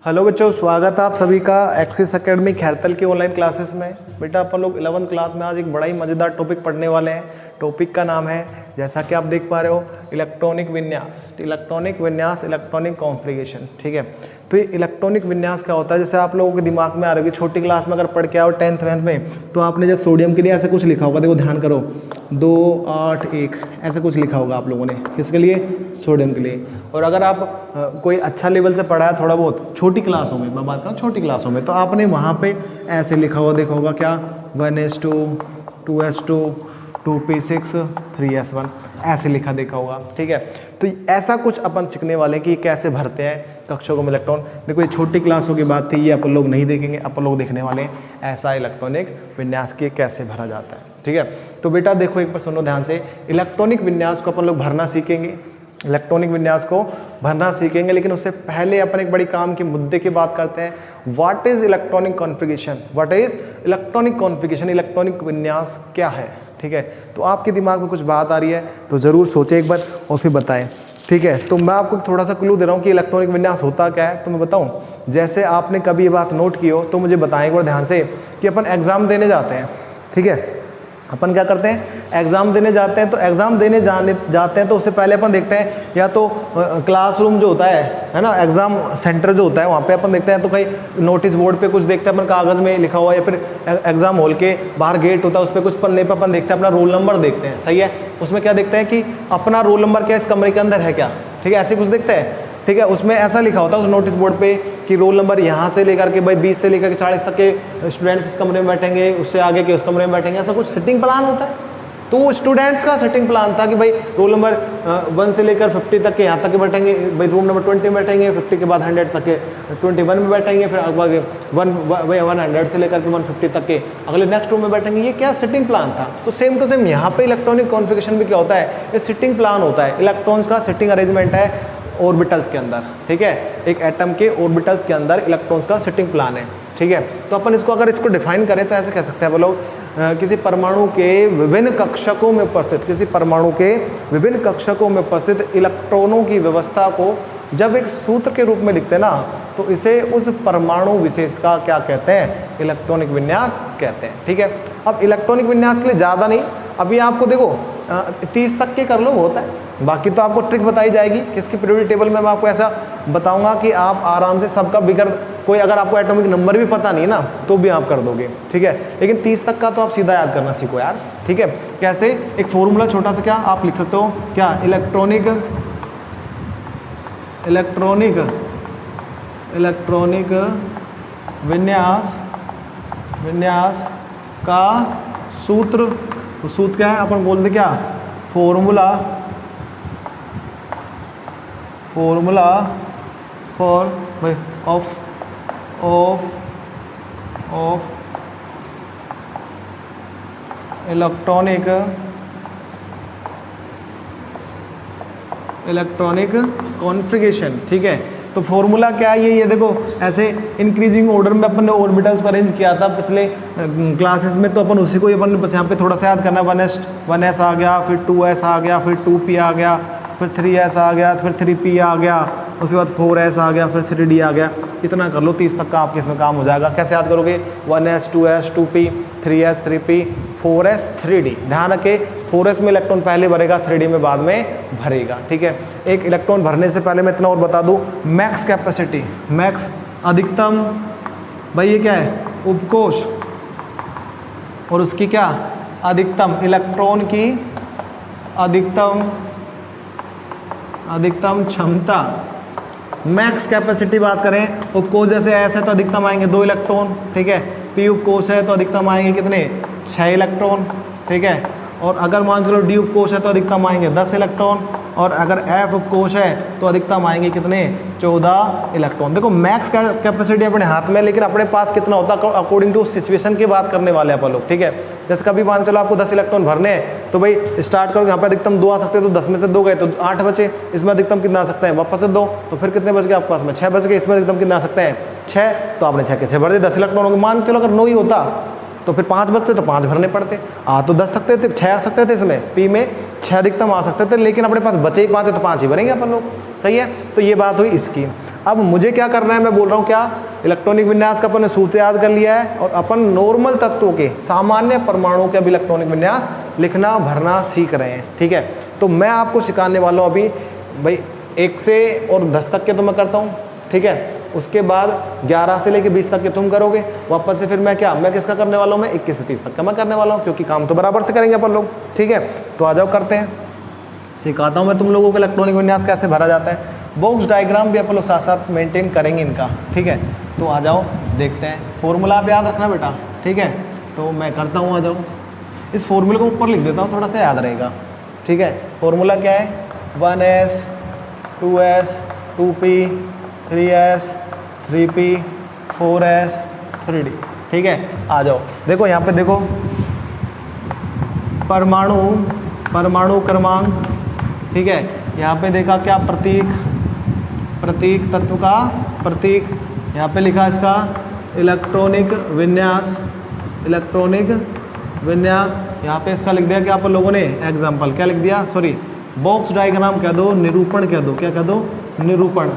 Hello बच्चों, स्वागत है आप सभी का एक्सिस एकेडमी खैरतल की ऑनलाइन क्लासेस में। बेटा अपन लोग 11वीं क्लास में आज एक बड़ा ही मज़ेदार टॉपिक पढ़ने वाले हैं। टॉपिक का नाम है, जैसा कि आप देख पा रहे हो, इलेक्ट्रॉनिक विन्यास, इलेक्ट्रॉनिक कॉन्फ़िगरेशन। ठीक है, तो ये इलेक्ट्रॉनिक विन्यास क्या होता है? जैसे आप लोगों के दिमाग में आ रही है, छोटी क्लास में अगर पढ़ के आओ 10th में, तो आपने जब सोडियम के लिए ऐसे कुछ लिखा होगा, देखो ध्यान करो, 2, 8, 1 ऐसे कुछ लिखा होगा आप लोगों ने। किसके लिए? सोडियम के लिए। और अगर आप कोई अच्छा लेवल से पढ़ा है थोड़ा बहुत, छोटी क्लासों में मैं बात करूँ, छोटी क्लासों में, तो आपने वहाँ पे ऐसे लिखा हुआ देखा होगा, क्या 1s2, 2s2, 2p6, 3s1 ऐसे लिखा देखा होगा। ठीक है, तो ऐसा कुछ अपन सीखने वाले हैं कि कैसे भरते हैं कक्षों में इलेक्ट्रॉन। देखो ये छोटी क्लासों की बात थी, ये अपन लोग नहीं देखेंगे, अपन लोग देखने वाले हैं ऐसा इलेक्ट्रॉनिक विन्यास के कैसे भरा जाता है। ठीक है, तो बेटा देखो एक बार सुनो ध्यान से, इलेक्ट्रॉनिक विन्यास को अपन लोग भरना सीखेंगे, इलेक्ट्रॉनिक विन्यास को भरना सीखेंगे, लेकिन उससे पहले अपन एक बड़ी काम के मुद्दे की बात करते हैं। What is electronic configuration? What is electronic configuration? Electronic विन्यास क्या है? ठीक है, तो आपके दिमाग में कुछ बात आ रही है तो ज़रूर सोचें एक बार और फिर बताएं। ठीक है, तो मैं आपको थोड़ा सा क्लू दे रहा हूँ कि इलेक्ट्रॉनिक विन्यास होता क्या है, तो मैं बताऊँ। जैसे आपने कभी ये बात नोट की हो तो मुझे बताएं एक बार ध्यान से, कि अपन एग्ज़ाम देने जाते हैं। ठीक है, अपन क्या करते हैं? एग्ज़ाम देने जाते हैं। तो एग्ज़ाम देने जाते हैं तो उससे पहले अपन देखते हैं, या तो क्लासरूम जो होता है ना, एग्ज़ाम सेंटर जो होता है, वहाँ पे अपन देखते हैं तो कहीं नोटिस बोर्ड पे कुछ देखते हैं अपन, कागज़ में लिखा हुआ, या फिर एग्ज़ाम हॉल के बाहर गेट होता है, उस पर कुछ पन्ने पे अपन देखते हैं, अपना रोल नंबर देखते हैं। सही है, उसमें क्या देखते हैं कि अपना रोल नंबर क्या इस कमरे के अंदर है क्या। ठीक है, ऐसे कुछ देखते हैं। ठीक है, उसमें ऐसा लिखा होता है उस नोटिस बोर्ड पे कि रोल नंबर यहाँ से लेकर के भाई 20 से लेकर के 40 तक के स्टूडेंट्स इस कमरे में बैठेंगे, उससे आगे के उस कमरे में बैठेंगे, ऐसा कुछ सिटिंग प्लान होता है। तो वो स्टूडेंट्स का सेटिंग प्लान था कि भाई रोल नंबर 1 से लेकर 50 तक के यहाँ तक के बैठेंगे, भाई रूम नंबर 20 में बैठेंगे, 50 के बाद 100 तक के 21 में बैठेंगे, फिर 100 से लेकर के 150 तक के अगले नेक्स्ट रूम में बैठेंगे। ये क्या सिटिंग प्लान था? तो सेम टू सेम यहाँ पे इलेक्ट्रॉनिक कॉन्फ़िगरेशन भी क्या होता है? ये सिटिंग प्लान होता है। इलेक्ट्रॉन्स का सिटिंग अरेंजमेंट है ऑर्बिटल्स के अंदर। ठीक है, एक एटम के ऑर्बिटल्स के अंदर इलेक्ट्रॉन्स का सिटिंग प्लान है। ठीक है, तो अपन इसको अगर इसको डिफाइन करें तो ऐसे कह सकते हैं वो लोग, किसी परमाणु के विभिन्न कक्षकों में उपस्थित, किसी परमाणु के विभिन्न कक्षकों में उपस्थित इलेक्ट्रॉनों की व्यवस्था को जब एक सूत्र के रूप में लिखते हैं ना, तो इसे उस परमाणु विशेष का क्या कहते हैं? इलेक्ट्रॉनिक विन्यास कहते हैं। ठीक है, अब इलेक्ट्रॉनिक विन्यास के लिए ज़्यादा नहीं, अभी आपको देखो 30 तक के कर लो होता है, बाकी तो आपको ट्रिक बताई जाएगी। किसकी पीरियोडिक टेबल में मैं आपको ऐसा बताऊंगा कि आप आराम से सबका बिगड़, कोई अगर आपको एटॉमिक नंबर भी पता नहीं ना तो भी आप कर दोगे। ठीक है, लेकिन 30 तक का तो आप सीधा याद करना सीखो यार। ठीक है, कैसे? एक फॉर्मूला छोटा सा क्या आप लिख सकते हो, क्या? इलेक्ट्रॉनिक विन्यास का सूत्र। तो सूत्र क्या है? अपन बोलते क्या? Formula for of electronic configuration. ठीक है, तो फॉर्मूला क्या है? ये देखो ऐसे इंक्रीजिंग ऑर्डर में अपन ने ऑर्बिटल्स को अरेंज किया था पिछले क्लासेस में, तो अपन उसी को अपन बस यहाँ पे थोड़ा सा याद करना। 1s आ गया, फिर 2s आ गया, फिर 2p आ गया, फिर 3s आ गया, फिर 3p आ गया, उसके बाद 4s आ गया, फिर 3d आ गया। इतना कर लो, 30 तक का आपके इसमें काम हो जाएगा। कैसे याद करोगे? 1s 2s 2p 3s 3p 4s 3d। ध्यान रखे, 4s में इलेक्ट्रॉन पहले भरेगा, 3d में बाद में भरेगा। ठीक है, एक इलेक्ट्रॉन भरने से पहले मैं इतना और बता दूं, मैक्स कैपेसिटी, मैक्स अधिकतम, भाई ये क्या है? उपकोष, और उसकी क्या? अधिकतम, इलेक्ट्रॉन की अधिकतम क्षमता। मैक्स कैपेसिटी बात करें, उपकोष जैसे ऐसे तो अधिकतम आएंगे 2 इलेक्ट्रॉन। ठीक है, पी उपकोष है तो अधिकतम आएंगे कितने? 6 इलेक्ट्रॉन। ठीक है, और अगर मान चलो डी उपकोष है तो अधिकतम आएंगे 10 इलेक्ट्रॉन, और अगर एफ उपकोष है तो अधिकतम आएंगे कितने? 14 इलेक्ट्रॉन। देखो मैक्स कैपेसिटी अपने हाथ में, लेकिन अपने पास कितना होता है अकॉर्डिंग टू सिचुएशन की बात करने वाले अपन लोग। ठीक है, जैसे कभी मान चलो आपको 10 इलेक्ट्रॉन भरने हैं, तो भाई स्टार्ट करो, यहाँ पे अधिकतम 2 आ सकते हैं, तो 10 में से 2 गए तो 8 बचे, इसमें अधिकतम कितना आ सकते हैं? वापस से 2, तो फिर कितने बच गए आपके पास में? 6 बच गए। इसमें अधिकतम कितना आ सकते हैं? 6, तो आपने 6 के 6 भर दिए, 10 इलेक्ट्रॉन हो गए। मान चलो अगर 9 ही होता तो फिर 5 बचते तो 5 भरने पड़ते। आ तो 10 सकते थे, 6 आ सकते थे, इसमें पी में 6 अधिकतम आ सकते थे, लेकिन अपने पास बचे ही 5 है तो 5 ही भरेंगे अपन लोग। सही है, तो ये बात हुई इसकी। अब मुझे क्या करना है, मैं बोल रहा हूँ क्या, इलेक्ट्रॉनिक विन्यास का अपन ने सूत्र याद कर लिया है और अपन नॉर्मल तत्वों के सामान्य परमाणुओं के अब इलेक्ट्रॉनिक विन्यास लिखना भरना सीख रहे हैं। ठीक है, तो मैं आपको सिखाने वाला हूँ अभी भाई 1 से और 10 तक के तो मैं करता हूँ। ठीक है, उसके बाद 11 से लेकर 20 तक के तुम करोगे, वापस से फिर मैं किसका करने वाला हूँ, मैं 21 से 30 तक का मैं करने वाला हूँ, क्योंकि काम तो बराबर से करेंगे अपन लोग। ठीक है, तो आ जाओ करते हैं, सिखाता हूँ मैं तुम लोगों को इलेक्ट्रॉनिक विन्यास कैसे भरा जाता है। बॉक्स डायग्राम भी अपन लोग साथ साथ मेंटेन करेंगे इनका। ठीक है, तो आ जाओ देखते हैं। फॉर्मूला आप याद रखना बेटा। ठीक है, तो मैं करता हूँ, आ जाओ। इस फॉर्मूले को ऊपर लिख देता हूँ, थोड़ा सा याद रहेगा। ठीक है, फॉर्मूला क्या है, 1s 2s 2p 3s 3p 4s 3d। ठीक है, आ जाओ देखो यहाँ पे देखो, परमाणु क्रमांक। ठीक है, यहाँ पे देखा क्या, प्रतीक तत्व का प्रतीक, यहाँ पे लिखा इसका इलेक्ट्रॉनिक विन्यास, यहाँ पे इसका लिख दिया क्या आप लोगों ने, एग्जाम्पल क्या लिख दिया, सॉरी बॉक्स डायग्राम कह दो, निरूपण कह दो, क्या कह दो, निरूपण।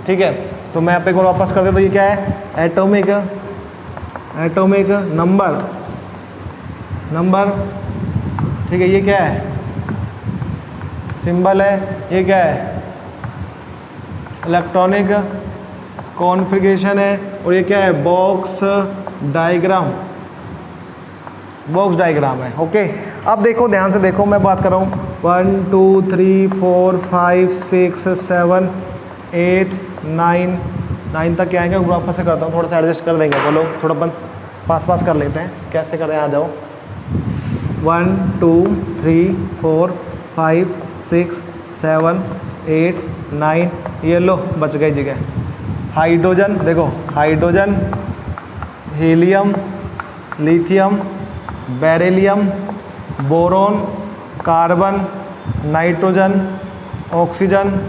ठीक है, तो मैं यहाँ पे वापस कर दे, तो ये क्या है, एटॉमिक नंबर। ठीक है, ये क्या है, सिंबल है, ये क्या है, इलेक्ट्रॉनिक कॉन्फ़िगरेशन है, और ये क्या है, बॉक्स डायग्राम है। ओके, अब देखो ध्यान से देखो, मैं बात कर रहा हूँ 1 2 3 4 5 6 7 8 9 तक क्या आएंगे, वापस से करता हूँ, थोड़ा सा एडजस्ट कर देंगे बोलो, थोड़ा अपन पास कर लेते हैं, कैसे करें, आ जाओ। 1 2 3 4 5 6 7 8 9, ये लो बच गई जगह। हाइड्रोजन देखो, hydrogen, helium, lithium, beryllium, boron, carbon, nitrogen, oxygen,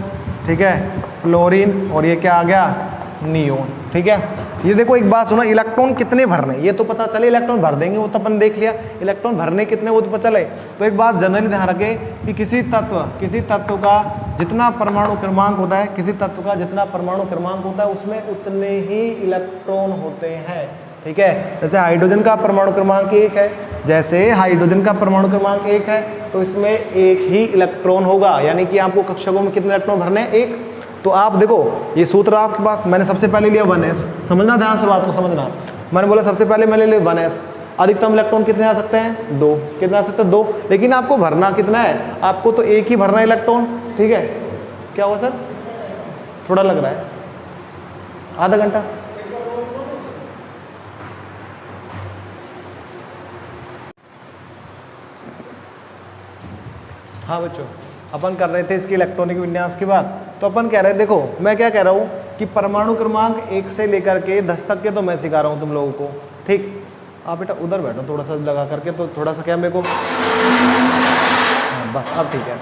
ठीक है, फ्लोरीन, और ये क्या आ गया, नियोन। ठीक है, ये देखो एक बात सुनो, इलेक्ट्रॉन कितने भरने, ये तो पता चले, इलेक्ट्रॉन भर देंगे वो तो अपन देख लिया, इलेक्ट्रॉन भरने कितने वो तो पता चले। तो एक बात जनरली ध्यान रखें कि किसी तत्व का जितना परमाणु क्रमांक होता है, उसमें उतने ही इलेक्ट्रॉन होते हैं। ठीक है, जैसे हाइड्रोजन का परमाणु क्रमांक 1 है, तो इसमें एक ही इलेक्ट्रॉन होगा, यानी कि आपको कक्षकों में कितने इलेक्ट्रॉन भरने हैं, 1। तो आप देखो ये सूत्र आपके पास, मैंने सबसे पहले लिया 1s, समझना ध्यान से बात को समझना, मैंने बोला सबसे पहले मैंने लिया 1s, अधिकतम इलेक्ट्रॉन कितने आ सकते हैं, 2, कितना आ सकता है, 2, लेकिन आपको भरना कितना है, आपको तो एक ही भरना है इलेक्ट्रॉन। ठीक है, क्या हुआ सर, थोड़ा लग रहा है, आधा घंटा, हाँ बच्चों, अपन कर रहे थे इसके इलेक्ट्रॉनिक विन्यास की बात, तो अपन कह रहे हैं, देखो मैं क्या कह रहा हूँ कि परमाणु क्रमांक 1 से लेकर के 10 तक के तो मैं सिखा रहा हूँ तुम लोगों को। ठीक, आप बेटा उधर बैठो थोड़ा सा लगा करके, तो थोड़ा सा क्या मेरे को, हाँ बस अब ठीक है,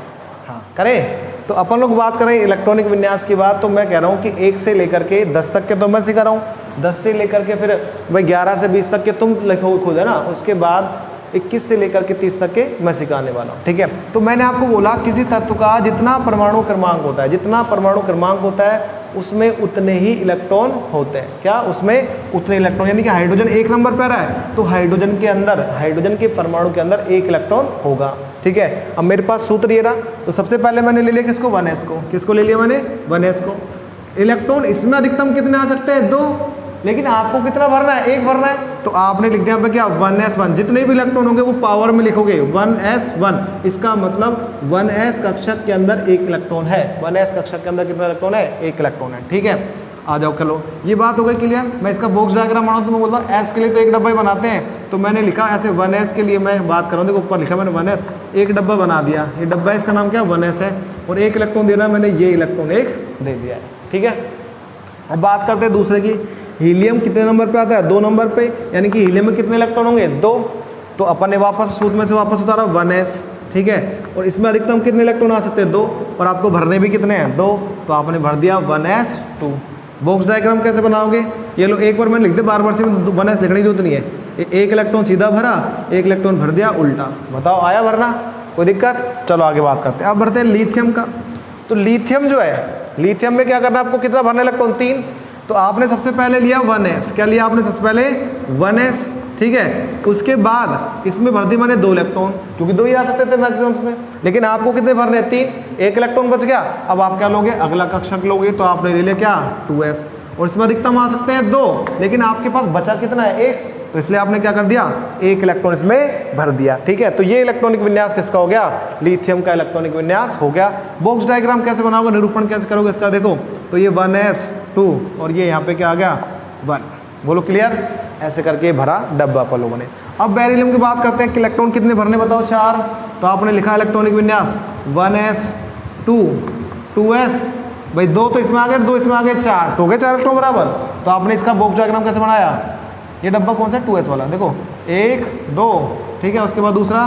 हाँ करें। तो अपन लोग बात करें इलेक्ट्रॉनिक विन्यास की बात, तो मैं कह रहा हूँ कि 1 से लेकर के 10 तक के तो मैं सिखा रहा हूँ, 10 से लेकर के फिर भाई 11 से 20 तक के तुम लिखो खुद, है ना, उसके बाद 21 से लेकर के 30 तक के मैं सिखाने वाला हूँ। ठीक है, तो मैंने आपको बोला किसी तत्व का जितना परमाणु क्रमांक होता है, उसमें उतने ही इलेक्ट्रॉन होते हैं। क्या, उसमें उतने इलेक्ट्रॉन, यानी कि हाइड्रोजन 1 नंबर पर है, तो हाइड्रोजन के परमाणु के अंदर 1 इलेक्ट्रॉन होगा। ठीक है, अब मेरे पास सूत्र ये रहा, तो सबसे पहले मैंने ले लिया किसको, 1s को, किसको ले लिया मैंने, 1s को। इलेक्ट्रॉन इसमें अधिकतम कितने आ सकते हैं, 2, लेकिन आपको कितना भरना है, 1 भरना है, तो आपने लिख दिया क्या, 1s1, जितने भी इलेक्ट्रॉन होंगे वो पावर में लिखोगे 1s1, इसका मतलब 1s कक्षक के अंदर 1 इलेक्ट्रॉन है, 1s कक्षक के अंदर कितना इलेक्ट्रॉन है, 1 इलेक्ट्रॉन है। ठीक है, आ जाओ चलो, ये बात हो गई क्लियर। मैं इसका बॉक्स डायग्राम बनाऊँ तो मैं बोलता हूँ s के लिए तो एक डब्बा ही बनाते हैं, तो मैंने लिखा ऐसे 1s के लिए मैं बात कर रहा हूँ, देखो ऊपर लिखा मैंने 1s, एक डब्बा बना दिया, ये डब्बा इसका नाम क्या, 1s है, और 1 इलेक्ट्रॉन देना मैंने, ये इलेक्ट्रॉन 1 दे दिया है। ठीक है, अब बात करते हैं दूसरे की, हीलियम कितने नंबर पे आता है, 2 नंबर पे, यानी कि हीलियम में कितने इलेक्ट्रॉन होंगे, 2, तो अपन ने वापस सूत्र में से वापस उतारा 1s। ठीक है, और इसमें अधिकतम कितने इलेक्ट्रॉन आ सकते हैं, 2, और आपको भरने भी कितने हैं, 2, तो आपने भर दिया 1s2। बॉक्स डायग्राम कैसे बनाओगे, ये लो एक बार मैंने लिख दिया, बार से 1s लिखने की जरूरत नहीं है, 1 इलेक्ट्रॉन सीधा भरा, 1 इलेक्ट्रॉन भर दिया उल्टा, बताओ आया भरना, कोई दिक्कत। चलो आगे बात करते हैं, अब भरते हैं लिथियम का। तो लिथियम जो है लिथियम में क्या करना है आपको, कितना भरना इलेक्ट्रॉन, 3। तो आपने सबसे पहले लिया 1s, क्या लिया आपने सबसे पहले 1s, ठीक है। उसके बाद इसमें भर दी मैंने 2 इलेक्ट्रॉन, क्योंकि 2 ही आ सकते थे मैक्सिमम में, लेकिन आपको कितने भरने हैं, 3, 1 इलेक्ट्रॉन बच गया। अब आप क्या लोगे, अगला कक्षक लोगे, तो आपने ले लिया क्या 2s, और इसमें अधिकतम आ सकते हैं 2, लेकिन आपके पास बचा कितना है 1, तो इसलिए आपने क्या कर दिया 1 इलेक्ट्रॉन इसमें भर दिया, ठीक है। तो ये इलेक्ट्रॉनिक विन्यास किसका हो गया, लिथियम का इलेक्ट्रॉनिक विन्यास हो गया। बॉक्स डायग्राम कैसे बनाओगे, निरूपण कैसे करोगे इसका, देखो तो ये 1s2 और ये यहाँ पे क्या आ गया 1, बोलो क्लियर, ऐसे करके भरा डब्बा पर लोगों ने। अब बेरिलियम की बात करते हैं कि इलेक्ट्रॉन कितने भरने बताओ, 4। तो आपने लिखा इलेक्ट्रॉनिक विन्यास 1s2 2s, भाई 2 तो इसमें आ गए, 2 इसमें आ गए, 4 तो हो गए 4 इलेक्ट्रॉन बराबर। तो आपने इसका बॉक्स डायग्राम कैसे बनाया, ये डब्बा कौन सा 2s वाला, देखो 1 2, ठीक है, उसके बाद दूसरा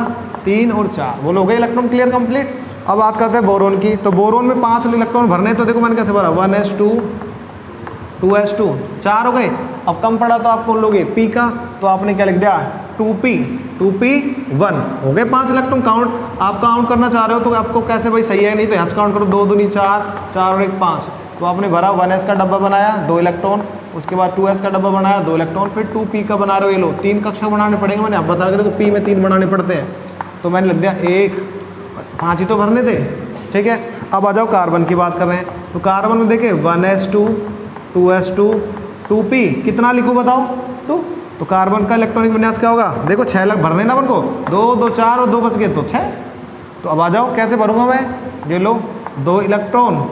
3 और 4, बोलो हो गए इलेक्ट्रॉन क्लियर कंप्लीट। अब बात करते हैं बोरोन की। तो बोरोन में 5 इलेक्ट्रॉन भरने, तो देखो मैंने कैसे भरा 1s2 2s2 4 हो गए। अब कम पड़ा तो आप कौन लोगे, पी का, तो आपने क्या लिख दिया 2p 1 हो गए 5 इलेक्ट्रॉन। काउंट आप काउंट करना चाह रहे हो तो आपको कैसे भाई सही है, नहीं तो यहाँ से काउंट करो 2 दूनी 4 4 और 1 5। तो आपने भरा 1s का डब्बा बनाया 2 इलेक्ट्रॉन, उसके बाद 2s का डब्बा बनाया 2 इलेक्ट्रॉन, फिर 2p का बना रहे हो, ये लो 3 कक्षा बनाने पड़ेंगे, मैंने आप बता रहा देखो p में 3 बनाने पड़ते हैं, तो मैंने लिख दिया 1, 5 ही तो भरने थे, ठीक है। अब आ जाओ कार्बन की बात कर रहे हैं। तो कार्बन में देखे 1s2 2s2 2p, कितना लिखूँ बताओ 2। तो कार्बन का इलेक्ट्रॉनिक विन्यास क्या होगा, देखो 6 लग भरने ना अपन को, 2 2 4 और 2 बच गए तो 6। तो अब आ जाओ कैसे भरूंगा मैं, ये लो 2 इलेक्ट्रॉन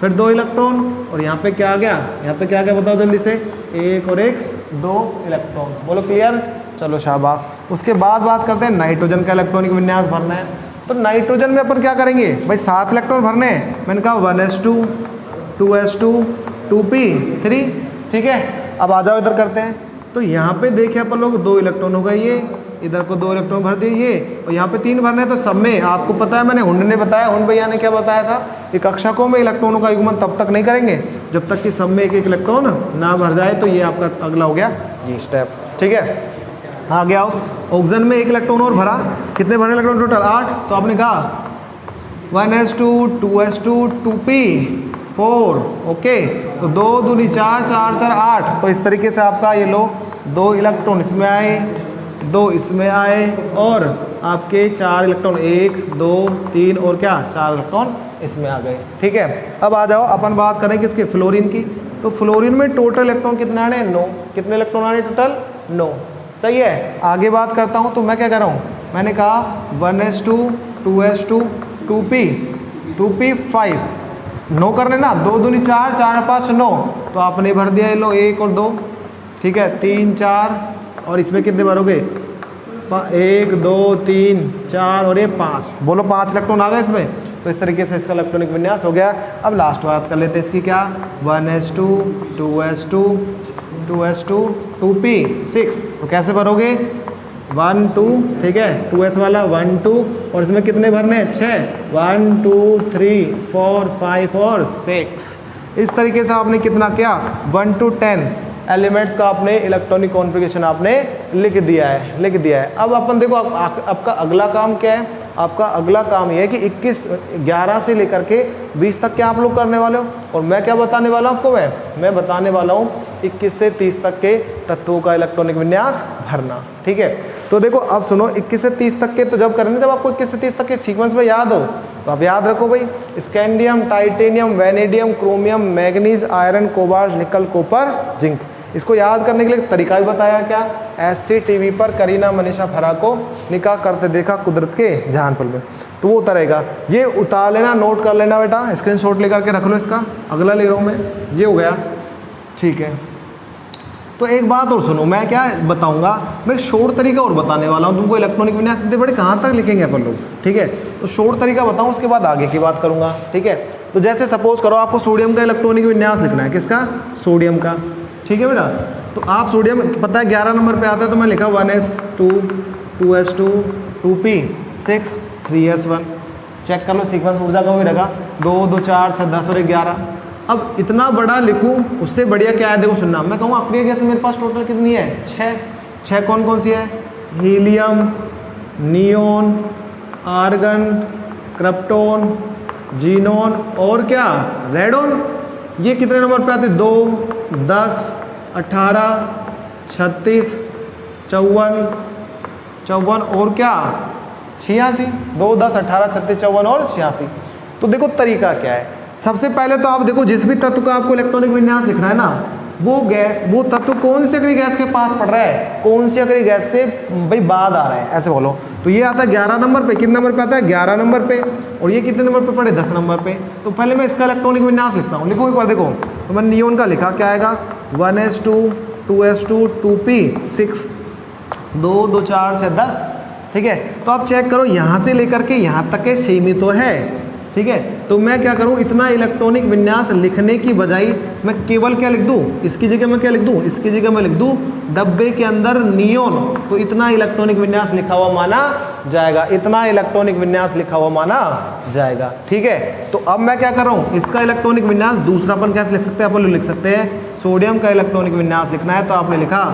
फिर 2 इलेक्ट्रॉन और यहाँ पे क्या आ गया, यहाँ पे क्या आ गया बताओ जल्दी से, 1 और 1 2 इलेक्ट्रॉन, बोलो क्लियर, चलो शाबाश। उसके बाद बात करते हैं नाइट्रोजन का इलेक्ट्रॉनिक विन्यास भरना है। तो नाइट्रोजन में अपन क्या करेंगे भाई, 7 इलेक्ट्रॉन भरने हैं, मैंने कहा 1s2 2s2 2p3, ठीक है। अब आ जाओ इधर करते हैं। तो यहाँ पे देखे अपन लोग 2 इलेक्ट्रॉन होगा, ये इधर को 2 इलेक्ट्रॉन भर दिए ये, और यहाँ पे 3 भरने, तो सब में आपको पता है मैंने हुंड ने बताया, हुंड भैया ने क्या बताया था कि कक्षकों में इलेक्ट्रॉनों का युग्मन तब तक नहीं करेंगे जब तक कि सब में एक एक इलेक्ट्रॉन ना भर जाए। तो ये आपका अगला हो गया ये स्टेप, ठीक है। आगे आओ, ऑक्सीजन में 1 इलेक्ट्रॉन और भरा, कितने भरे इलेक्ट्रॉन टोटल 8। तो आपने कहा 1s2 2s2 2p4, ओके। तो 2 दूनी 4 4 4 8। तो इस तरीके से आपका ये लो 2 इलेक्ट्रॉन इसमें आए, 2 इसमें आए, और आपके 4 इलेक्ट्रॉन 1 2 3 और क्या 4 इलेक्ट्रॉन इसमें आ गए, ठीक है। अब आ जाओ अपन बात करें किसके, फ्लोरीन की। तो फ्लोरीन में टोटल इलेक्ट्रॉन कितने आने, 9। कितने इलेक्ट्रॉन आने टोटल, 9, सही है। आगे बात करता हूँ, तो मैं क्या कर रहा हूँ, मैंने कहा 1s2 2s2 2p5, 9 करने ना, 2 दूनी 4 4 5 9। तो आपने भर दिया ये लो 1 और 2, ठीक है, 3 4, और इसमें कितने भरोगे 1 2 3 4 और ये 5, बोलो 5 इलेक्ट्रॉन आ गए इसमें। तो इस तरीके से इसका इलेक्ट्रॉनिक विन्यास हो गया। अब लास्ट बात कर लेते हैं इसकी, क्या 1s2 2s2 2s2 2p6। तो कैसे भरोगे 1 2, ठीक है, 2s वाला 1 2, और इसमें कितने भरने हैं 6, 1 2 3 4 5 और 6। इस तरीके से आपने कितना किया 1 to 10 एलिमेंट्स का आपने इलेक्ट्रॉनिक कॉन्फ़िगरेशन आपने लिख दिया है। अब अपन देखो आपका अगला काम क्या है, आपका अगला काम ये है कि 11 से लेकर के 20 तक क्या आप लोग करने वाले हो, और मैं क्या बताने वाला हूँ आपको, मैं बताने वाला हूँ 21 से 30 तक के तत्वों का इलेक्ट्रॉनिक विन्यास भरना, ठीक है। तो देखो अब सुनो, 21 से 30 तक के तो जब करेंगे जब आपको 21 से 30 तक के सीक्वेंस में याद हो, तो आप याद रखो भाई, scandium titanium vanadium chromium manganese iron cobalt nickel copper zinc. इसको याद करने के लिए तरीका भी बताया, क्या SCTV पर करीना मनीषा फरा को निकाह करते देखा कुदरत के जहान पर में, तो वो उतरेगा, ये उतार लेना, नोट कर लेना बेटा, स्क्रीनशॉट लेकर के रख लो इसका। अगला ले रहा हूँ मैं, ये हो गया, ठीक है। तो एक बात और सुनो, मैं क्या बताऊंगा, मैं शॉर्ट तरीका और बताने वाला हूँ तुमको। इलेक्ट्रॉनिक विन्यास इतने बड़े कहाँ तक लिखेंगे अपन लोग, ठीक है। तो शॉर्ट तरीका बताऊँ, उसके बाद आगे की बात करूँगा, ठीक है। तो जैसे सपोज करो आपको सोडियम का इलेक्ट्रॉनिक विन्यास लिखना है, किसका, सोडियम का, ठीक है बेटा। तो आप सोडियम पता है 11 नंबर पे आता है, तो मैं लिखा 1s2 2s2 2p6 3s1। Check कर लो सीक्वेंस ऊर्जा का भी रखा, 2 2 4 6 10 और 11। अब इतना बड़ा लिखूं, उससे बढ़िया क्या है देखो सुनना, मैं कहूँ अपनी जैसे मेरे पास टोटल कितनी है 6 कौन कौन सी है, helium, neon, argon, krypton, xenon और क्या रेडोन। ये कितने नंबर पे आते हैं? 2, 10, 18, 36, 54 और क्या 86। 2, 10, 18, 36, 54 और 86। तो देखो तरीका क्या है। सबसे पहले तो आप देखो जिस भी तत्व का आपको इलेक्ट्रॉनिक विन्यास लिखना है ना, वो तत्व कौन सी अगली गैस के पास पड़ रहा है, कौन सी अगली गैस से भाई बाद आ रहा है, ऐसे बोलो। तो ये आता है 11 नंबर पे। कितने नंबर पे आता है? 11 नंबर पे। और ये कितने नंबर पे पड़े? 10 नंबर पे। तो पहले मैं इसका इलेक्ट्रॉनिक विन्यास लिखता हूँ। लिखो एक बार देखो। तो मैंने नियोन का लिखा, क्या आएगा? 1s2 2s2 2p6 2 2 4 6 10। ठीक है, तो आप चेक करो यहाँ से लेकर के यहाँ तक के सेम ही तो है। ठीक है, तो मैं क्या करूँ, इतना इलेक्ट्रॉनिक विन्यास लिखने की बजाय मैं केवल क्या लिख दूँ, इसकी जगह मैं क्या लिख दूँ, इसकी जगह मैं लिख दूँ डब्बे के अंदर नियोन। तो इतना इलेक्ट्रॉनिक विन्यास लिखा हुआ माना जाएगा, इतना इलेक्ट्रॉनिक विन्यास लिखा हुआ माना जाएगा। ठीक है, तो अब मैं क्या कर रहा हूँ, इसका इलेक्ट्रॉनिक विन्यास दूसरा अपन कैसे लिख सकते हैं? अपन लिख सकते हैं सोडियम का इलेक्ट्रॉनिक विन्यास लिखना है तो आपने लिखा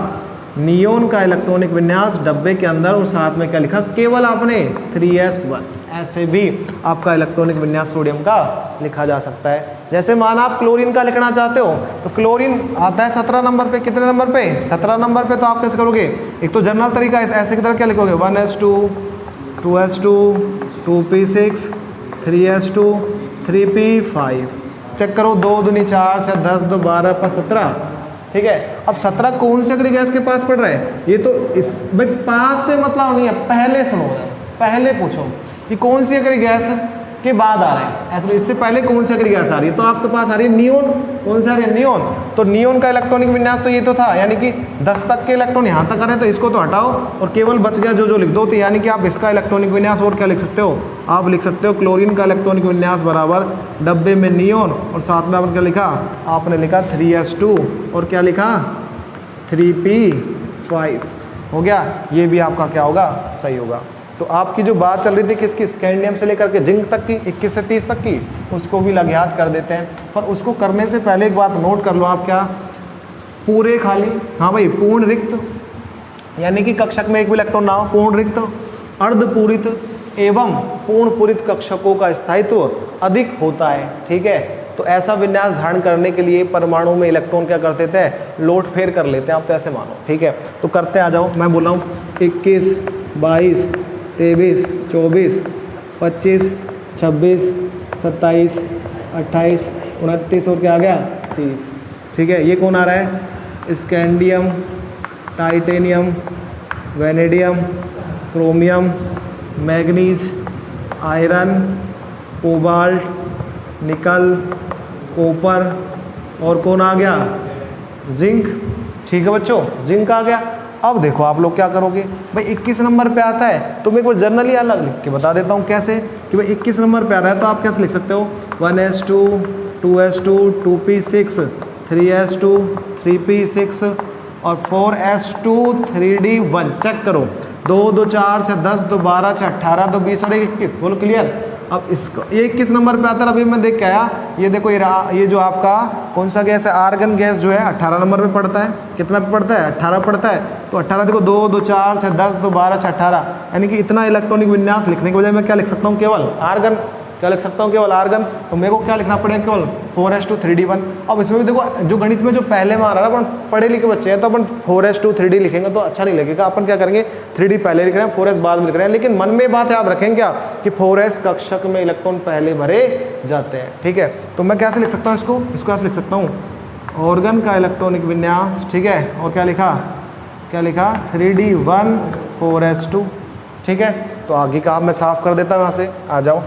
नियोन का इलेक्ट्रॉनिक विन्यास डब्बे के अंदर, और साथ में क्या लिखा? केवल आपने 3s1। ऐसे भी आपका इलेक्ट्रॉनिक विन्यास सोडियम का लिखा जा सकता है। जैसे माना आप क्लोरीन का लिखना चाहते हो तो क्लोरीन आता है 17 नंबर पे। कितने नंबर पे? 17 नंबर पे। तो आप कैसे करोगे? एक तो जनरल तरीका ऐसे की तरह क्या लिखोगे? 1s2 2s2 2p6 3s2 3p5। Check करो, 2 दूनी 4 6 10 2 12 5 17। ठीक है, अब 17 कौन से अगली गैस के पास पड़ रहा है? ये तो इस भाई पास से मतलब नहीं है, पहले सुनो, पहले पूछो कि कौन सी अगली गैस के बाद आ रहा है। ऐसे इससे पहले कौन सी अगली गैस आ रही है? तो आपके पास आ रही है नियोन। कौन सा आ रही है? नियोन। तो नियोन का इलेक्ट्रॉनिक विन्यास तो ये तो था, यानी कि 10 तक के इलेक्ट्रॉन यहाँ तक आ रहे हैं, तो इसको तो हटाओ और केवल बच गया जो लिख दो। तो यानी कि आप इसका इलेक्ट्रॉनिक विन्यास और क्या लिख सकते हो? आप लिख सकते हो क्लोरीन का इलेक्ट्रॉनिक विन्यास बराबर डब्बे में नियोन, और साथ में आपने क्या लिखा? आपने लिखा 3s2 और क्या लिखा? 3p5। हो गया, ये भी आपका क्या होगा? सही होगा। तो आपकी जो बात चल रही थी किसकी, स्कैंडियम से लेकर के जिंक तक की, 21 से 30 तक की, उसको भी लग्यात कर देते हैं। पर उसको करने से पहले एक बात नोट कर लो आप, क्या? पूरे खाली, हाँ भाई, पूर्ण रिक्त, यानी कि कक्षक में एक भी इलेक्ट्रॉन ना हो, पूर्ण रिक्त, अर्धपूरित एवं पूर्ण पूरित कक्षकों का स्थायित्व अधिक होता है। ठीक है, तो ऐसा विन्यास धारण करने के लिए परमाणु में इलेक्ट्रॉन क्या करते थे? लोट फेर कर लेते हैं, आप तो ऐसे मानो। ठीक है, तो करते आ जाओ। मैं बोल रहा हूँ 21 22 23 24 25 26 27 28 29 और क्या आ गया? 30। ठीक है, ये कौन आ रहा है? Scandium, titanium, vanadium, chromium, manganese, iron, cobalt, निकल, कॉपर, और कौन आ गया? जिंक। ठीक है बच्चों, जिंक आ गया। अब देखो आप लोग क्या करोगे भाई, 21 नंबर पे आता है तो मैं एक बार जर्नली अलग लिख के बता देता हूँ कैसे, कि भाई 21 नंबर पे आ रहा है तो आप कैसे लिख सकते हो? 1s2 2s2 2p6 3s2 3p6 और 4s2 3d1। चेक करो, 2 2 4 6 10 2 12 6 18 2 20 और 21। बोलो क्लियर। अब इसको ये 21 नंबर पे आता है। अभी मैं देख के आया, ये देखो ये जो आपका कौन सा गैस है? आर्गन गैस जो है 18 नंबर पे पड़ता है। कितना पे पड़ता है? 18 पड़ता है। तो 18 देखो, 2 2 4 6 10 2 12 6 18, यानी कि इतना इलेक्ट्रॉनिक विन्यास लिखने के बजाय मैं क्या लिख सकता हूँ? केवल आर्गन। क्या लिख सकता हूँ? केवल आर्गन। तो मेरे को क्या लिखना पड़ेगा? केवल 4s2 3d1। अब इसमें भी देखो, जो गणित में जो पहले में आ रहा है, अपन पढ़े लिखे बच्चे हैं तो अपन 4s2 3d लिखेंगे तो अच्छा नहीं लगेगा। अपन क्या करेंगे? 3d पहले लिख रहे हैं, 4s बाद में लिख रहे हैं, लेकिन मन में बात याद रखेंगे क्या, कि 4s कक्षक में इलेक्ट्रॉन पहले भरे जाते हैं। ठीक है, तो मैं कैसे लिख सकता हूँ इसको ऐसे लिख सकता हूँ, ऑर्गन का इलेक्ट्रॉनिक विन्यास। ठीक है, और क्या लिखा? 3d1 4s2। ठीक है, तो आगे का आप मैं साफ कर देता हूँ, यहाँ से आ जाओ।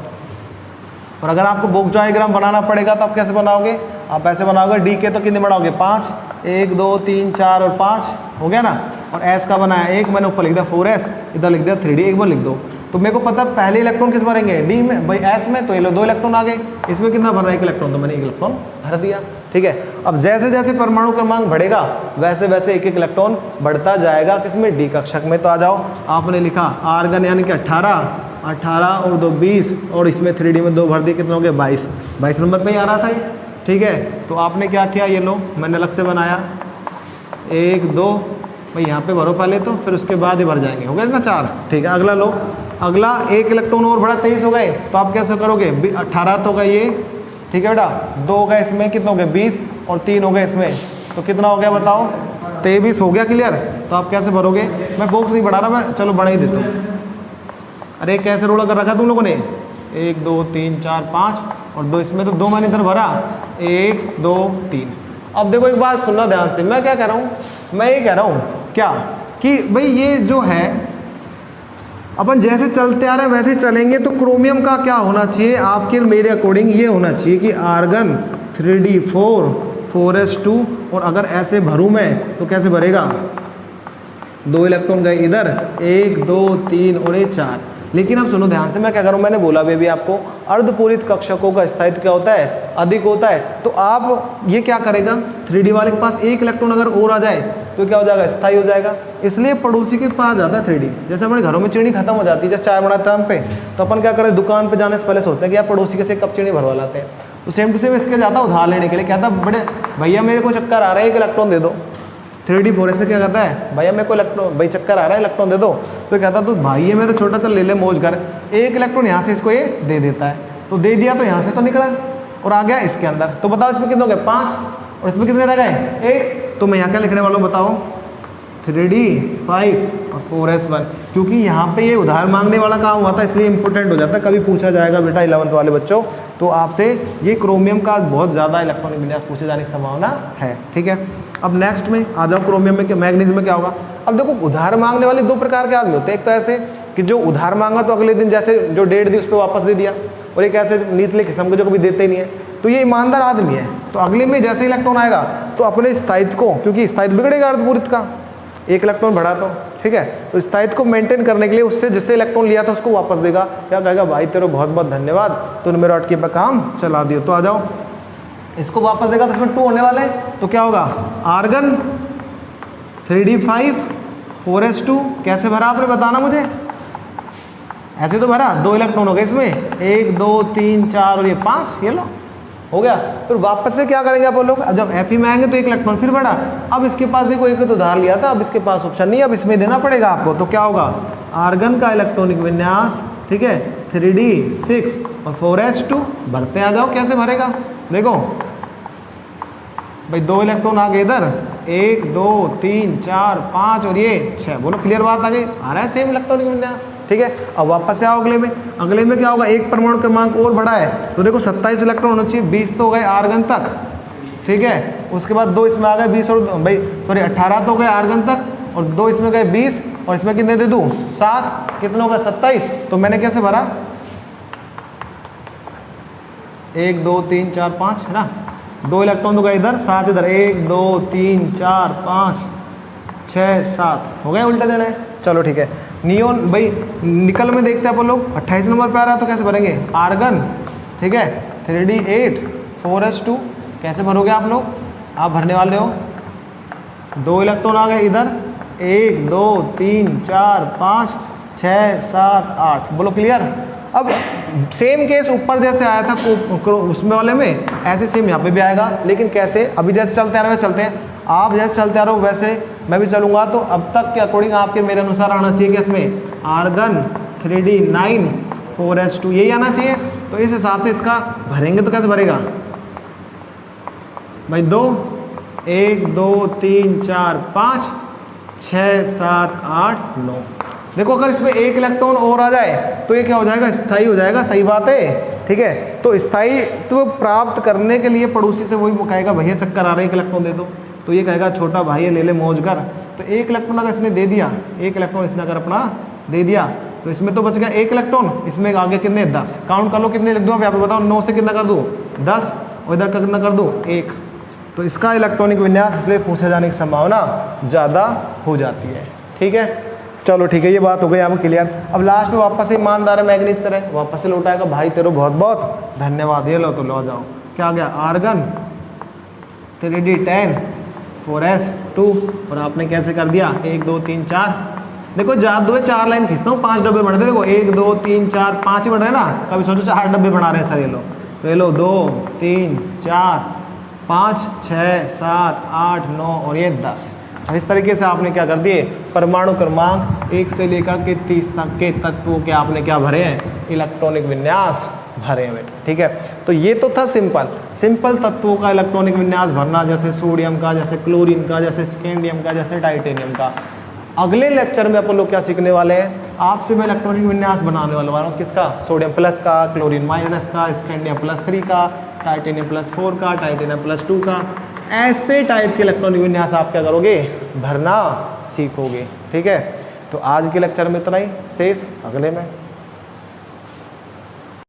और अगर आपको बोक डायग्राम बनाना पड़ेगा तो आप कैसे बनाओगे? आप ऐसे बनाओगे, डी के तो कितने बनाओगे? 5, 1 2 3 4 और 5 हो गया ना। और एस का बनाया 1, मैंने ऊपर लिख दिया 4s, इधर लिख दिया 3d। एक बार लिख दो। तो मेरे को पता पहले इलेक्ट्रॉन किस भरेंगे? डी में, भाई एस में, तो ये लो 2 इलेक्ट्रॉन आ गए। इसमें कितना भर रहा है? 1 इलेक्ट्रॉन, तो मैंने 1 इलेक्ट्रॉन भर दिया। ठीक है, अब जैसे जैसे परमाणु क्रमांक बढ़ेगा वैसे वैसे 1 इलेक्ट्रॉन बढ़ता जाएगा। किसमें? डी कक्षक में। तो आ जाओ, आपने लिखा आर्गन यानी कि 18 और 2 20, और इसमें 3d में 2 भर दिए, कितना हो गया? 22 नंबर पे ही आ रहा था ये। ठीक है, तो आपने क्या किया? ये लो, मैंने अलग से बनाया 1 2, भाई यहाँ पे भरो पहले तो, फिर उसके बाद ही भर जाएंगे। हो गया ना 4। ठीक है, अगला लो, अगला एक इलेक्ट्रॉन और बढ़ा, 23 हो गए, तो आप कैसे करोगे, 18 तो गए ये, ठीक है बेटा, 2 हो गए इसमें, कितने हो गए 20, और 3 हो गए इसमें, तो कितना हो गया बताओ, 23 हो गया। क्लियर? तो आप कैसे भरोगे, मैं बॉक्स नहीं बढ़ा रहा, मैं चलो बना ही देता हूँ। अरे कैसे रोड़ा कर रखा तुम लोगों ने, 1 2 3 4 5 और 2 इसमें, तो 2 मैंने इधर भरा, 1 2 3। अब देखो एक बात सुनना ध्यान से, मैं क्या कह रहा हूँ, मैं ये कह रहा हूँ क्या कि भाई ये जो है अपन जैसे चलते आ रहे हैं वैसे चलेंगे, तो क्रोमियम का क्या होना चाहिए आपके मेरे अकॉर्डिंग, ये होना चाहिए कि आर्गन 3d4 4s2, और अगर ऐसे भरूँ मैं तो कैसे भरेगा, 2 इलेक्ट्रॉन गए इधर, 1 2 3 और ये 4। लेकिन अब सुनो ध्यान से, मैं क्या करूँ, मैंने बोला बेबी आपको अर्धपूरित कक्षकों का स्थायित्व क्या होता है, अधिक होता है। तो आप ये क्या करेगा, 3D वाले के पास 1 इलेक्ट्रॉन अगर और आ जाए तो क्या हो जाएगा, स्थायी हो जाएगा। इसलिए पड़ोसी के पास जाता है 3D। जैसे हमारे घरों में चीनी खत्म हो जाती है, जैसे चाय बनाते टाइम पे, तो अपन क्या करें, दुकान पे जाने से पहले सोचते हैं कि यार पड़ोसी के से कप चीनी भरवा लाते हैं। तो सेम टू सेम इसके जाता उधार लेने के लिए, कहता बड़े भैया मेरे को चक्कर आ रहा है, 1 इलेक्ट्रॉन दे दो। 3D4 से क्या कहता है, भैया मेरे को इलेक्ट्रॉन, भाई चक्कर आ रहा है, इलेक्ट्रॉन दे दो। तो कहता तू भाई ये मेरा छोटा, चल ले ले मौज कर, 1 इलेक्ट्रॉन यहाँ से इसको ये दे देता है, तो दे दिया तो यहाँ से तो निकला और आ गया इसके अंदर। तो बताओ इसमें कितने हो गए, 5, और इसमें कितने रह गए, 1। तो मैं यहाँ क्या लिखने वाला हूँ बताओ, 3d5 और 4s1, क्योंकि यहाँ पे ये उधार मांगने वाला काम हुआ था, इसलिए इंपॉर्टेंट हो जाता है। कभी पूछा जाएगा बेटा 11th वाले बच्चों, तो आपसे ये क्रोमियम का बहुत ज़्यादा इलेक्ट्रॉनिक विन्यास पूछे जाने की संभावना है। ठीक है, अब नेक्स्ट में आ जाओ, क्रोमियम में क्या, मैग्नीज में क्या होगा। अब देखो उधार मांगने वाले 2 प्रकार के आदमी होते हैं, एक तो ऐसे कि जो उधार मांगा तो अगले दिन जैसे जो डेट दी उस पर वापस दे दिया, और एक ऐसे नीचले किस्म के जो कभी देते ही नहीं है, तो ये ईमानदार आदमी है। तो अगले में जैसे इलेक्ट्रॉन आएगा तो अपने स्थायित्व को, क्योंकि स्थायित्व बिगड़ेगा अर्धपूरित का, 1 इलेक्ट्रॉन बढ़ा तो ठीक है, तो स्थायित्व को मेंटेन करने के लिए उससे जिससे इलेक्ट्रॉन लिया था उसको वापस देगा। क्या कहेगा, भाई तेरे बहुत बहुत धन्यवाद, तूने मेरा अटके पर काम चला दिया। तो आ जाओ, इसको वापस देगा तो इसमें 2 होने वाले, तो क्या होगा, आर्गन 3d5 4s2, कैसे भरा आपने बताना मुझे, ऐसे तो भरा, 2 इलेक्ट्रॉन हो गए इसमें, 1 2 3 4 और ये 5, ये लो हो गया। फिर वापस से क्या करेंगे आप लोग, अब जब एफ में आएंगे तो 1 इलेक्ट्रॉन फिर बढ़ा। अब इसके पास देखो, एक तो उधार लिया था, अब इसके पास ऑप्शन नहीं, अब इसमें देना पड़ेगा आपको। तो क्या होगा, आर्गन का इलेक्ट्रॉनिक विन्यास, ठीक है, 3d6 और 4s2 भरते आ जाओ। कैसे भरेगा, देखो भाई 2 इलेक्ट्रॉन आ गए इधर, 1 2 3 4 5 और ये 6, बोलो क्लियर बात आ गई, आ रहा है सेम इलेक्ट्रॉनिक विन्यास। ठीक है, अब वापस से आओ अगले में, अगले में क्या होगा, 1 परमाणु क्रमांक और बढ़ा है, तो देखो 27 इलेक्ट्रॉन होना चाहिए, 20 तो हो गए आर्गन तक, ठीक है, उसके बाद 2 इसमें आ गए 20 और भाई सॉरी 18 तो हो गए आर्गन तक, और 2 इसमें गए 20, और इसमें कितने दे दूँ, 7, कितने होगा 27। तो मैंने कैसे भरा, 1 2 3 4 5 है ना, 2 इलेक्ट्रॉन तो गए इधर, 7 इधर, 1 2 3 4 5 6 7 हो गए, उल्टे देने। चलो ठीक है, नियोन भाई निकल में देखते हैं अपन लोग, 28 नंबर पे आ रहा है, तो कैसे भरेंगे, आर्गन, ठीक है, 3d8 4s2, कैसे भरोगे आप लोग, आप भरने वाले हो, 2 इलेक्ट्रॉन आ गए इधर, 1 2 3 4 5 6 7 8, बोलो क्लियर। अब सेम केस ऊपर जैसे आया था उसमें वाले में, ऐसे सेम यहाँ पे भी आएगा, लेकिन कैसे, अभी जैसे चलते आ रहे हैं चलते हैं, आप जैसे चलते आ रहे हो वैसे मैं भी चलूँगा, तो अब तक के अकॉर्डिंग आपके मेरे अनुसार आना चाहिए कि इसमें आर्गन 3d9 4s2 यही आना चाहिए। तो इस हिसाब से इसका भरेंगे, तो कैसे भरेगा भाई, 2 1 2 3 4 5 6 7 8 9, देखो अगर इसमें 1 इलेक्ट्रॉन और आ जाए तो ये क्या हो जाएगा, स्थायी हो जाएगा, सही बात है। ठीक है, तो स्थायित्व प्राप्त करने के लिए पड़ोसी से वही कहेगा भैया चक्कर आ रहा है, 1 इलेक्ट्रॉन दे दो, तो ये कहेगा छोटा भाई ले ले मौज कर। तो 1 इलेक्ट्रॉन अगर इसने दे दिया, 1 इलेक्ट्रॉन इसने अगर अपना दे दिया, तो इसमें तो बच गया 1 इलेक्ट्रॉन, इसमें आगे कितने 10, काउंट कर लो कितने लिख दूँ अब यहाँ पे बताओ, 9 से कितना कर दूँ 10, और इधर का कितना कर दूँ 1। तो इसका इलेक्ट्रॉनिक विन्यास इसलिए पूछे जाने की संभावना ज़्यादा हो जाती है। ठीक है, चलो ठीक है, ये बात हो गई यहाँ पर क्लियर। अब लास्ट में वापस से ईमानदार है मैग्नीज तरह वापस से लौटाएगा, भाई तेरे बहुत बहुत धन्यवाद, ये लो तो लो जाओ। क्या आ गया, आर्गन 3d10 4s2, और आपने कैसे कर दिया 1 2 3 4, देखो ज़्यादा 2 4 लाइन खींचता हूँ, 5 डब्बे बढ़ते, देखो 1 2 3 4 5 ही बढ़ रहे हैं ना, कभी सोचो 4 डब्बे बना रहे हैं सर, ये लो, तो ये लो 2 3 4 5 6 7 8 9 और ये 10। इस तरीके से आपने क्या कर दिए, परमाणु क्रमांक 1 से लेकर के 30 तक के तत्वों के आपने क्या भरे हैं, इलेक्ट्रॉनिक विन्यास भरे हैं बेटा। ठीक है, तो ये तो था सिंपल तत्वों का इलेक्ट्रॉनिक विन्यास भरना, जैसे सोडियम का, जैसे क्लोरीन का, जैसे स्कैंडियम का, जैसे टाइटेनियम का। अगले लेक्चर में अपन लोग क्या सीखने वाले हैं, आपसे मैं इलेक्ट्रॉनिक विन्यास बनाने वाला हूँ किसका, सोडियम प्लस का, क्लोरीन माइनस का, स्कैंडियम +3 का, टाइटेनियम +4 का, टाइटेनियम +2 का। ऐसे टाइप के इलेक्ट्रॉनिक विन्यास आप क्या करोगे, भरना सीखोगे। ठीक है, तो आज के लेक्चर में इतना ही, शेष अगले में।